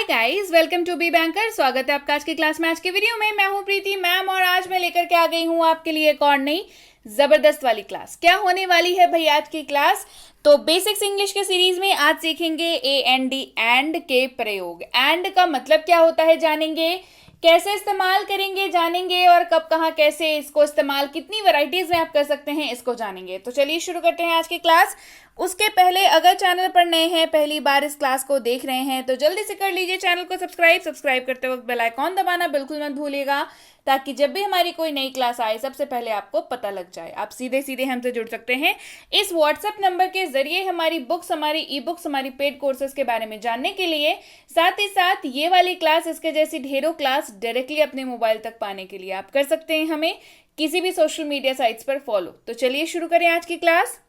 Guys, welcome to B banker. स्वागत है आपका आज की क्लास में। आज के वीडियो में मैं हूं प्रीति मैम और आज मैं लेकर के आ गई हूं आपके लिए एक और नई जबरदस्त वाली क्लास। क्या होने वाली है भाई आज की क्लास? तो बेसिक्स इंग्लिश के सीरीज में आज सीखेंगे AND एंड के प्रयोग। एंड का मतलब क्या होता है जानेंगे, कैसे इस्तेमाल करेंगे जानेंगे, और कब कहाँ कैसे इसको इस्तेमाल, कितनी वैरायटीज में आप कर सकते हैं इसको जानेंगे। तो चलिए शुरू करते हैं आज की क्लास। उसके पहले अगर चैनल पर नए हैं, पहली बार इस क्लास को देख रहे हैं, तो जल्दी से कर लीजिए चैनल को सब्सक्राइब करते वक्त बेल आइकॉन दबाना बिल्कुल मत भूलिएगा, ताकि जब भी हमारी कोई नई क्लास आए सबसे पहले आपको पता लग जाए। आप सीधे सीधे हमसे जुड़ सकते हैं इस व्हाट्सएप नंबर के जरिए हमारी बुक्स, हमारी ई बुक्स, हमारी पेड कोर्सेज के बारे में जानने के लिए। साथ ही साथ ये वाली क्लास, इसके जैसी ढेरों क्लास डायरेक्टली अपने मोबाइल तक पाने के लिए आप कर सकते हैं हमें किसी भी सोशल मीडिया साइट्स पर फॉलो। तो चलिए शुरू करें आज की क्लास।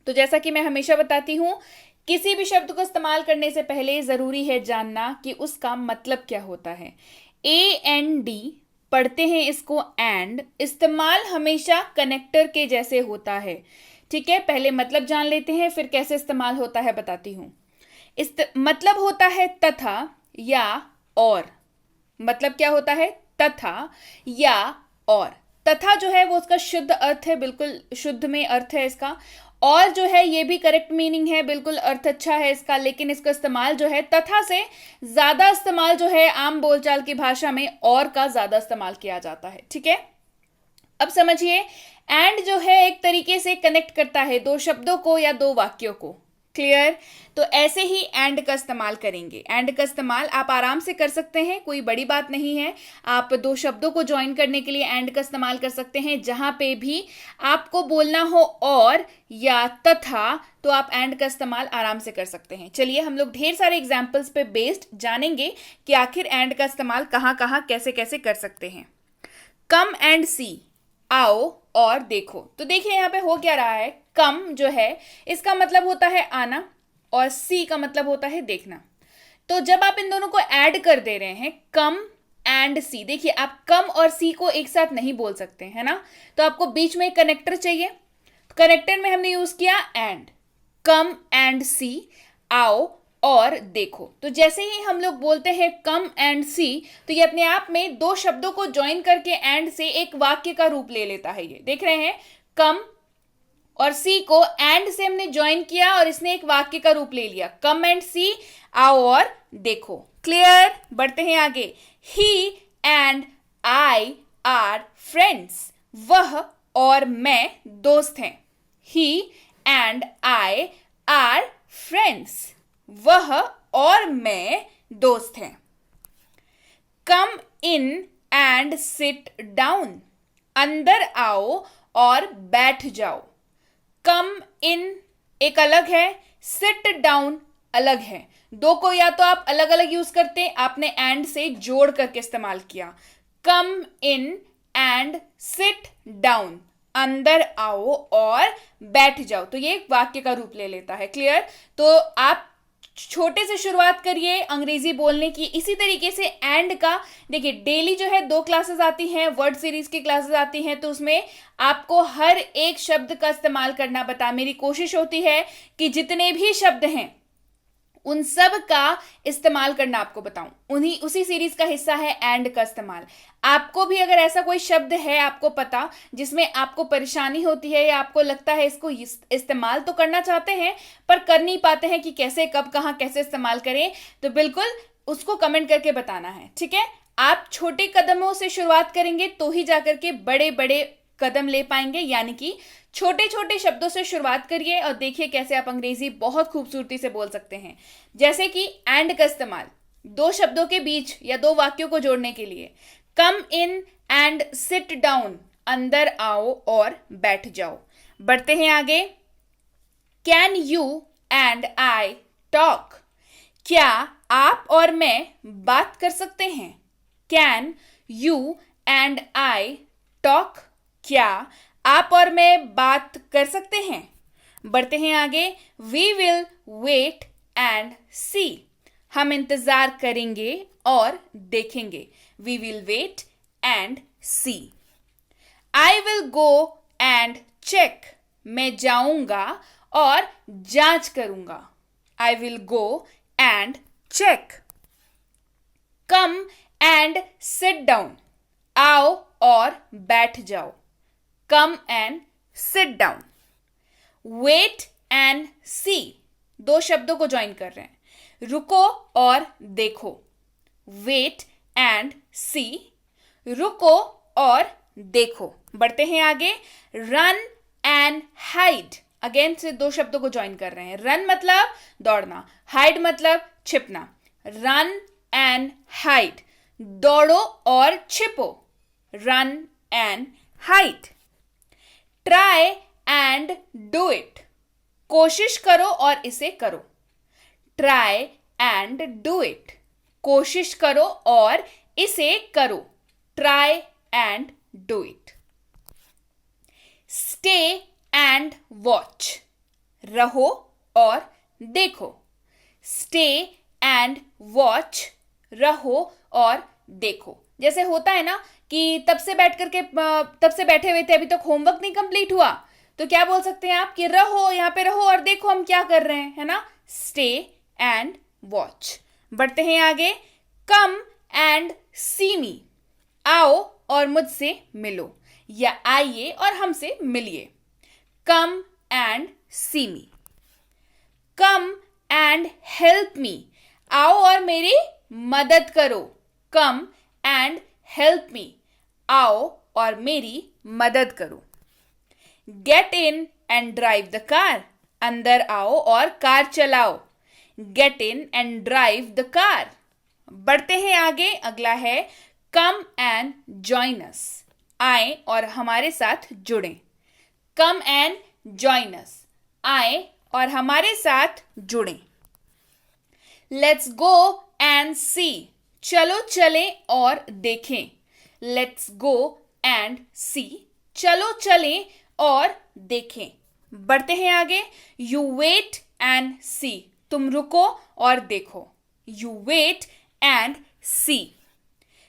तो जैसा कि मैं हमेशा बताती हूं, किसी भी शब्द को इस्तेमाल करने से पहले जरूरी है जानना कि उसका मतलब क्या होता है। AND पढ़ते हैं इसको एंड, इस्तेमाल हमेशा कनेक्टर के जैसे होता है। ठीक है, पहले मतलब जान लेते हैं, फिर कैसे इस्तेमाल होता है बताती हूं। मतलब होता है तथा या और। मतलब क्या होता है? तथा या और। तथा जो है वो उसका शुद्ध अर्थ है, बिल्कुल शुद्ध में अर्थ है इसका। और जो है ये भी करेक्ट मीनिंग है, बिल्कुल अर्थ अच्छा है इसका, लेकिन इसका इस्तेमाल जो है तथा से ज्यादा इस्तेमाल जो है आम बोलचाल की भाषा में और का ज्यादा इस्तेमाल किया जाता है। ठीक है, अब समझिए, एंड जो है एक तरीके से कनेक्ट करता है दो शब्दों को या दो वाक्यों को। क्लियर? तो ऐसे ही एंड का इस्तेमाल करेंगे। एंड का इस्तेमाल आप आराम से कर सकते हैं, कोई बड़ी बात नहीं है। आप दो शब्दों को ज्वाइन करने के लिए एंड का इस्तेमाल कर सकते हैं। जहां पे भी आपको बोलना हो और या तथा, तो आप एंड का इस्तेमाल आराम से कर सकते हैं। चलिए हम लोग ढेर सारे एग्जाम्पल्स पे बेस्ड जानेंगे कि आखिर एंड का इस्तेमाल कहाँ कहाँ कैसे कैसे कर सकते हैं। कम एंड सी, आओ और देखो। तो देखिए यहाँ पे हो क्या रहा है। कम जो है इसका मतलब होता है आना, और सी का मतलब होता है देखना। तो जब आप इन दोनों को ऐड कर दे रहे हैं, कम एंड सी, देखिए आप कम और सी को एक साथ नहीं बोल सकते, है ना। तो आपको बीच में एक कनेक्टर चाहिए। कनेक्टर में हमने यूज किया एंड। कम एंड सी, आओ और देखो। तो जैसे ही हम लोग बोलते हैं कम एंड सी, तो ये अपने आप में दो शब्दों को ज्वाइन करके एंड से एक वाक्य का रूप ले लेता है। ये देख रहे हैं, कम और सी को एंड से हमने ज्वाइन किया और इसने एक वाक्य का रूप ले लिया। कम एंड सी, आओ और देखो। क्लियर? बढ़ते हैं आगे। ही एंड आई आर फ्रेंड्स, वह और मैं दोस्त हैं। ही एंड आई आर फ्रेंड्स, वह और मैं दोस्त हैं। कम इन एंड सिट डाउन, अंदर आओ और बैठ जाओ। कम इन एक अलग है, सिट डाउन अलग है। दो को या तो आप अलग अलग यूज करते हैं, आपने एंड से जोड़ करके इस्तेमाल किया। कम इन एंड सिट डाउन, अंदर आओ और बैठ जाओ। तो ये एक वाक्य का रूप ले लेता है। क्लियर? तो आप छोटे से शुरुआत करिए अंग्रेजी बोलने की। इसी तरीके से एंड का देखिए, डेली जो है 2 क्लासेस आती हैं, वर्ड सीरीज की क्लासेस आती हैं, तो उसमें आपको हर एक शब्द का इस्तेमाल करना बता। मेरी कोशिश होती है कि जितने भी शब्द हैं उन सब का इस्तेमाल करना आपको बताऊं। उसी सीरीज का हिस्सा है एंड का इस्तेमाल। आपको भी अगर ऐसा कोई शब्द है आपको पता, जिसमें आपको परेशानी होती है या आपको लगता है इसको इस्तेमाल तो करना चाहते हैं पर कर नहीं पाते हैं कि कैसे, कब, कहां, कैसे इस्तेमाल करें, तो बिल्कुल उसको कमेंट करके बताना है। ठीक है, आप छोटे कदमों से शुरुआत करेंगे तो ही जाकर के बड़े बड़े कदम ले पाएंगे। यानी कि छोटे छोटे शब्दों से शुरुआत करिए और देखिए कैसे आप अंग्रेजी बहुत खूबसूरती से बोल सकते हैं। जैसे कि एंड का इस्तेमाल दो शब्दों के बीच या दो वाक्यों को जोड़ने के लिए। कम इन एंड सिट डाउन, अंदर आओ और बैठ जाओ। बढ़ते हैं आगे। Can you and I talk, क्या आप और मैं बात कर सकते हैं। Can you and I talk, क्या आप और मैं बात कर सकते हैं। बढ़ते हैं आगे। We will wait and see, हम इंतजार करेंगे और देखेंगे। We will wait and see. I will go and check, मैं जाऊंगा और जांच करूंगा। I will go and check. Come and sit down, आओ और बैठ जाओ. Come and sit down. Wait and see, दो शब्दों को ज्वाइन कर रहे हैं. रुको और देखो. वेट एंड सी, रुको और देखो. बढ़ते हैं आगे. रन एंड हाइड, अगेन से दो शब्दों को ज्वाइन कर रहे हैं. रन मतलब दौड़ना, हाइड मतलब छिपना. रन एंड हाइड, दौड़ो और छिपो. Run and hide. Try and do it, कोशिश करो और इसे करो. ट्राई एंड डू इट, कोशिश करो और इसे करो. Try and do it. Stay and watch, रहो और देखो. स्टे एंड वॉच, रहो और देखो. जैसे होता है ना कि तब से बैठे हुए थे, अभी तक होमवर्क नहीं कंप्लीट हुआ, तो क्या बोल सकते हैं आप कि रहो, यहां पे रहो और देखो हम क्या कर रहे हैं, है ना. Stay and watch. बढ़ते हैं आगे. कम एंड सी मी, आओ और मुझसे मिलो, या आइए और हमसे मिलिए. Come and see me. Come and help me, आओ और मेरी मदद करो. कम एंड हेल्प मी, आओ और मेरी मदद करो. Get in and drive the car, अंदर आओ और कार चलाओ. Get in and drive the car. बढ़ते हैं आगे. अगला है कम एंड जॉइन अस, आए और हमारे साथ जुड़ें. कम एंड जॉइन अस, आए और हमारे साथ जुड़ें. लेट्स गो एंड सी, चलो चलें और देखें. लेट्स गो एंड सी, चलो चलें और देखें. बढ़ते हैं आगे. यू वेट एंड सी, तुम रुको और देखो. You wait and see.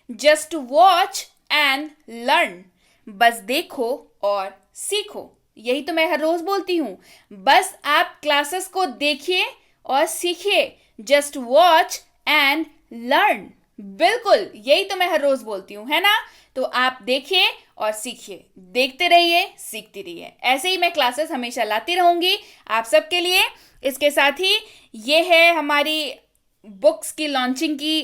Just watch and learn, बस देखो और सीखो. यही तो मैं हर रोज बोलती हूं, बस आप क्लासेस को देखिए और सीखिए. जस्ट वॉच एंड लर्न, बिल्कुल यही तो मैं हर रोज बोलती हूं, है ना. तो आप देखिए और सीखिए, देखते रहिए, सीखती रहिए. ऐसे ही मैं क्लासेस हमेशा लाती रहूंगी आप सबके लिए. इसके साथ ही ये है हमारी बुक्स की लॉन्चिंग की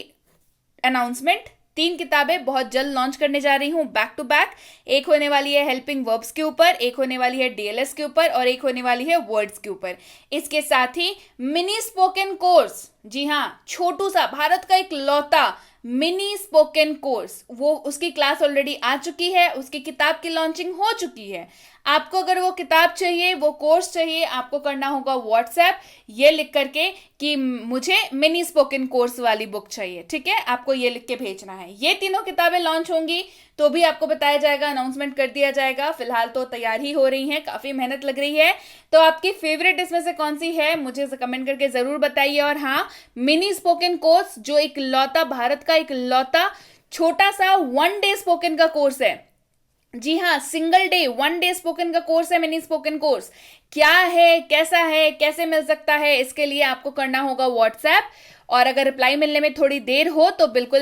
अनाउंसमेंट. 3 किताबें बहुत जल्द लॉन्च करने जा रही हूँ बैक टू बैक. एक होने वाली है हेल्पिंग वर्ब्स के ऊपर, एक होने वाली है डीएलएस के ऊपर और एक होने वाली है वर्ड्स के ऊपर. इसके साथ ही मिनी स्पोकन कोर्स, जी हाँ, छोटू सा, भारत का एक लौता मिनी स्पोकन कोर्स, वो उसकी क्लास ऑलरेडी आ चुकी है. उसकी किताब की लॉन्चिंग हो चुकी है. आपको अगर वो किताब चाहिए, वो कोर्स चाहिए, आपको करना होगा व्हाट्सएप ये लिख करके कि मुझे मिनी स्पोकन कोर्स वाली बुक चाहिए. ठीक है, आपको ये लिख के भेजना है. ये तीनों किताबें लॉन्च होंगी तो भी आपको बताया जाएगा, अनाउंसमेंट कर दिया जाएगा. फिलहाल तो तैयार ही हो रही हैं, काफी मेहनत लग रही है. तो आपकी फेवरेट इसमें से कौन सी है मुझे कमेंट करके जरूर बताइए. और हाँ, मिनी स्पोकन कोर्स जो एक लौता, भारत का एक लौता छोटा सा 1 डे स्पोकन का कोर्स है. जी हाँ, सिंगल डे 1 डे स्पोकन का कोर्स है मिनी स्पोकन कोर्स. क्या है, कैसा है, कैसे मिल सकता है, इसके लिए आपको करना होगा व्हाट्सएप. और अगर रिप्लाई मिलने में थोड़ी देर हो तो बिल्कुल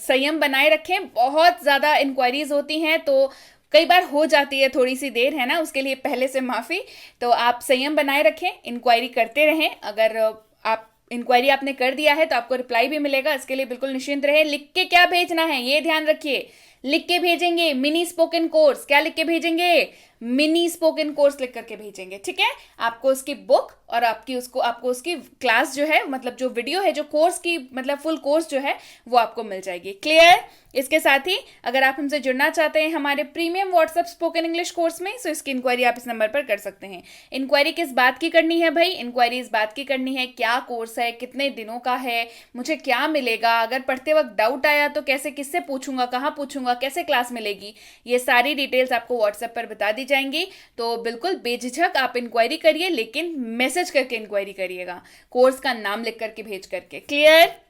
संयम बनाए रखें. बहुत ज़्यादा इंक्वायरीज होती हैं तो कई बार हो जाती है थोड़ी सी देर, है ना, उसके लिए पहले से माफ़ी. तो आप संयम बनाए रखें, इंक्वायरी करते रहें. अगर आप इंक्वायरी आपने कर दिया है तो आपको रिप्लाई भी मिलेगा, इसके लिए बिल्कुल निश्चिंत रहे. लिख के क्या भेजना है ये ध्यान रखिए, लिख के भेजेंगे मिनी स्पोकन कोर्स. क्या लिख के भेजेंगे? मिनी स्पोकन कोर्स लिख करके भेजेंगे. ठीक है, आपको उसकी बुक और आपको उसकी क्लास जो है, मतलब जो वीडियो है, जो कोर्स की मतलब फुल कोर्स जो है वो आपको मिल जाएगी. क्लियर? इसके साथ ही अगर आप हमसे जुड़ना चाहते हैं हमारे premium WhatsApp spoken English course में, तो इसकी इंक्वायरी आप इस नंबर पर कर सकते हैं. इंक्वायरी किस बात की करनी है भाई? इंक्वायरी इस बात की करनी है क्या कोर्स है, कितने दिनों का है, मुझे क्या मिलेगा, अगर पढ़ते वक्त डाउट आया तो कैसे, किससे पूछूंगा, कहाँ पूछूंगा, कैसे क्लास मिलेगी, ये सारी डिटेल्स आपको व्हाट्सएप पर बता दी जाएंगी. तो बिल्कुल बेझिझक आप इंक्वायरी करिए, लेकिन मैसेज करके इंक्वायरी करिएगा, कोर्स का नाम लिख करके भेज करके. क्लियर?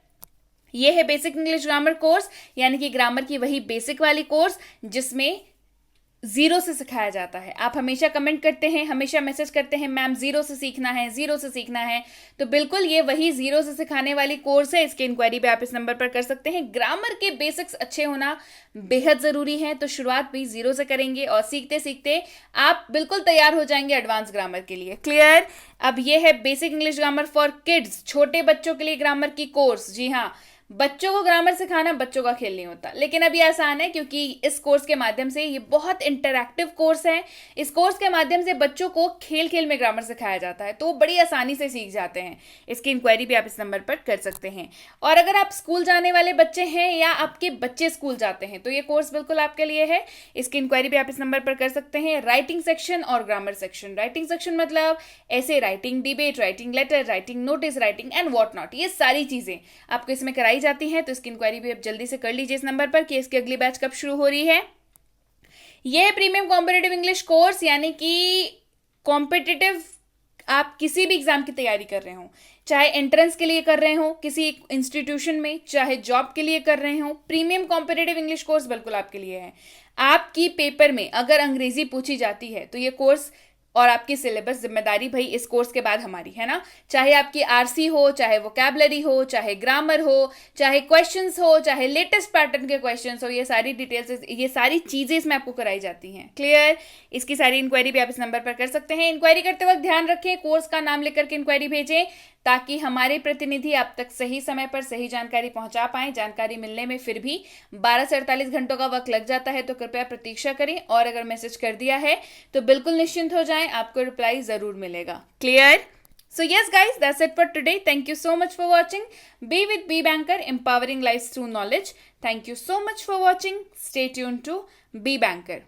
ये है बेसिक इंग्लिश ग्रामर कोर्स, यानी कि ग्रामर की वही बेसिक वाली कोर्स जिसमें जीरो से सिखाया जाता है। आप हमेशा कमेंट करते हैं, हमेशा मैसेज करते हैं, मैम जीरो से सीखना है, जीरो से सीखना है। तो बिल्कुल ये वही जीरो से सिखाने वाली कोर्स है। इसकी इंक्वायरी भी आप इस नंबर पर कर सकते हैं। ग्रामर के बेसिक्स अच्छे होना बेहद जरूरी है, तो शुरुआत भी जीरो से करेंगे और सीखते सीखते आप बिल्कुल तैयार हो जाएंगे एडवांस ग्रामर के लिए। क्लियर? अब ये है basic English grammar for kids, छोटे बच्चों के लिए ग्रामर की कोर्स। जी हाँ, बच्चों को ग्रामर सिखाना बच्चों का खेल नहीं होता, लेकिन अब ये आसान है क्योंकि इस कोर्स के माध्यम से, ये बहुत इंटरैक्टिव कोर्स है, इस कोर्स के माध्यम से बच्चों को खेल खेल में ग्रामर सिखाया जाता है, तो वो बड़ी आसानी से सीख जाते हैं। इसकी इंक्वायरी भी आप इस नंबर पर कर सकते हैं। और अगर आप स्कूल जाने वाले बच्चे हैं या आपके बच्चे स्कूल जाते हैं तो ये कोर्स बिल्कुल आपके लिए है। इसकी इंक्वायरी भी आप इस नंबर पर कर सकते हैं। राइटिंग सेक्शन और ग्रामर सेक्शन। राइटिंग सेक्शन मतलब ऐसे writing, debate writing, letter writing, notice writing and what not, ये सारी चीजें आपको इसमें कराई जाती हैं। तो इसकी इंक्वायरी भी आप जल्दी से कर लीजिए इस नंबर पर कि इसकी अगली बैच कब शुरू हो रही है। यह प्रीमियम कॉम्पिटिटिव इंग्लिश कोर्स, यानी कि कॉम्पिटिटिव, आप किसी भी एग्जाम की तैयारी कर रहे हो, चाहे एंट्रेंस के लिए कर रहे हो किसी इंस्टीट्यूशन में, चाहे जॉब के लिए कर रहे हो, प्रीमियम कॉम्पिटिटिव इंग्लिश कोर्स बिल्कुल आपके लिए है। आपकी पेपर में अगर अंग्रेजी पूछी जाती है तो ये कोर्स और आपकी सिलेबस जिम्मेदारी भाई इस कोर्स के बाद हमारी है ना। चाहे आपकी आरसी हो, चाहे वोकैबुलरी हो, चाहे ग्रामर हो, चाहे क्वेश्चंस हो, चाहे लेटेस्ट पैटर्न के क्वेश्चंस हो, ये सारी डिटेल्स, ये सारी चीजें इसमें आपको कराई जाती हैं। क्लियर? इसकी सारी इंक्वायरी भी आप इस नंबर पर कर सकते हैं। इंक्वायरी करते वक्त ध्यान रखें, कोर्स का नाम लेकर के इंक्वायरी भेजें ताकि हमारे प्रतिनिधि आप तक सही समय पर सही जानकारी पहुंचा पाएं। जानकारी मिलने में फिर भी 12 से 48 घंटों का वक्त लग जाता है, तो कृपया प्रतीक्षा करें और अगर मैसेज कर दिया है तो बिल्कुल निश्चिंत हो जाएं, आपको रिप्लाई जरूर मिलेगा। Clear? So yes guys, that's it for today. Thank you so much for watching. Be with B Banker, empowering lives through knowledge. Thank you so much for watching. Stay tuned to B Banker.